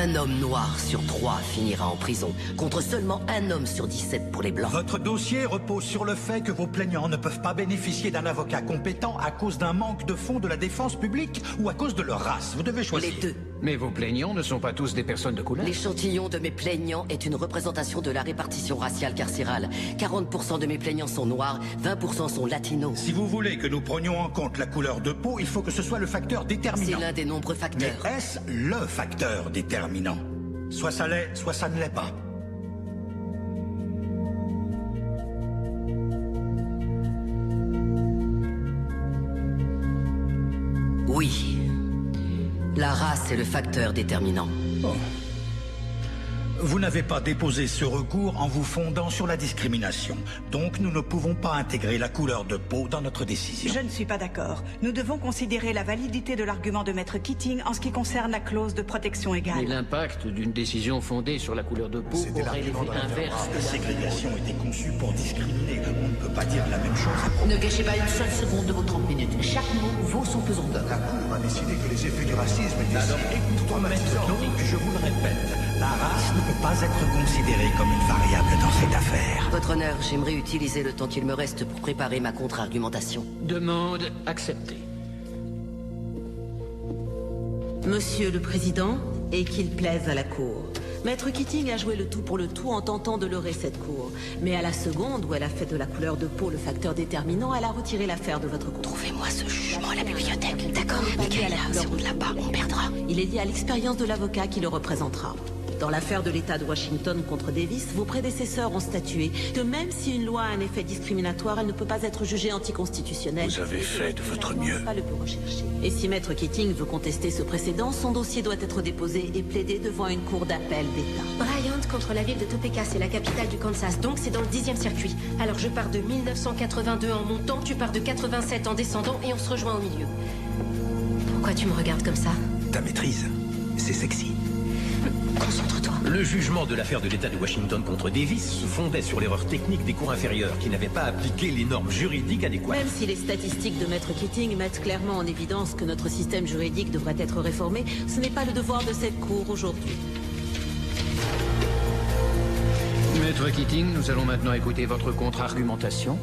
Un homme noir sur 3 finira en prison, contre seulement un homme sur 17 pour les blancs. Votre dossier repose sur le fait que vos plaignants ne peuvent pas bénéficier d'un avocat compétent à cause d'un manque de fonds de la défense publique ou à cause de leur race. Vous devez choisir. Les deux. Mais vos plaignants ne sont pas tous des personnes de couleur. L'échantillon de mes plaignants est une représentation de la répartition raciale carcérale. 40% de mes plaignants sont noirs, 20% sont latinos. Si vous voulez que nous prenions en compte la couleur de peau, il faut que ce soit le facteur déterminant. C'est l'un des nombreux facteurs. Mais est-ce le facteur déterminant? Soit ça l'est, soit ça ne l'est pas. Oui. La race est le facteur déterminant. Oh. Vous n'avez pas déposé ce recours en vous fondant sur la discrimination. Donc nous ne pouvons pas intégrer la couleur de peau dans notre décision. Je ne suis pas d'accord. Nous devons considérer la validité de l'argument de Maître Keating en ce qui concerne la clause de protection égale. Et l'impact d'une décision fondée sur la couleur de peau aurait l'effet inverse. La ségrégation était conçue pour discriminer. On ne peut pas dire la même chose. Ne gâchez pas une seule seconde de vos 30 minutes. Chaque mot vaut son pesant d'or. La Cour a décidé que les effets du racisme étaient si traumatisants. Donc, je vous le répète, la race ne peut pas être considérée comme une variable dans cette affaire. Votre honneur, j'aimerais utiliser le temps qu'il me reste pour préparer ma contre-argumentation. Demande acceptée. Monsieur le Président, et qu'il plaise à la Cour. Maître Keating a joué le tout pour le tout en tentant de leurrer cette Cour. Mais à la seconde où elle a fait de la couleur de peau le facteur déterminant, elle a retiré l'affaire de votre cour. Trouvez-moi ce jugement à la bibliothèque. D'accord, Michaela, si on ne l'a pas, on perdra. Il est lié à l'expérience de l'avocat qui le représentera. Dans l'affaire de l'État de Washington contre Davis, vos prédécesseurs ont statué que même si une loi a un effet discriminatoire, elle ne peut pas être jugée anticonstitutionnelle. Vous avez fait de votre mieux. Pas le plus recherché. Et si Maître Keating veut contester ce précédent, son dossier doit être déposé et plaidé devant une cour d'appel d'État. Bryant contre la ville de Topeka, c'est la capitale du Kansas, donc c'est dans le 10e circuit. Alors je pars de 1982 en montant, tu pars de 87 en descendant et on se rejoint au milieu. Pourquoi tu me regardes comme ça? Ta maîtrise, c'est sexy. Concentre-toi. Le jugement de l'affaire de l'État de Washington contre Davis se fondait sur l'erreur technique des cours inférieurs qui n'avaient pas appliqué les normes juridiques adéquates. Même si les statistiques de Maître Keating mettent clairement en évidence que notre système juridique devrait être réformé, ce n'est pas le devoir de cette Cour aujourd'hui. Maître Keating, nous allons maintenant écouter votre contre-argumentation.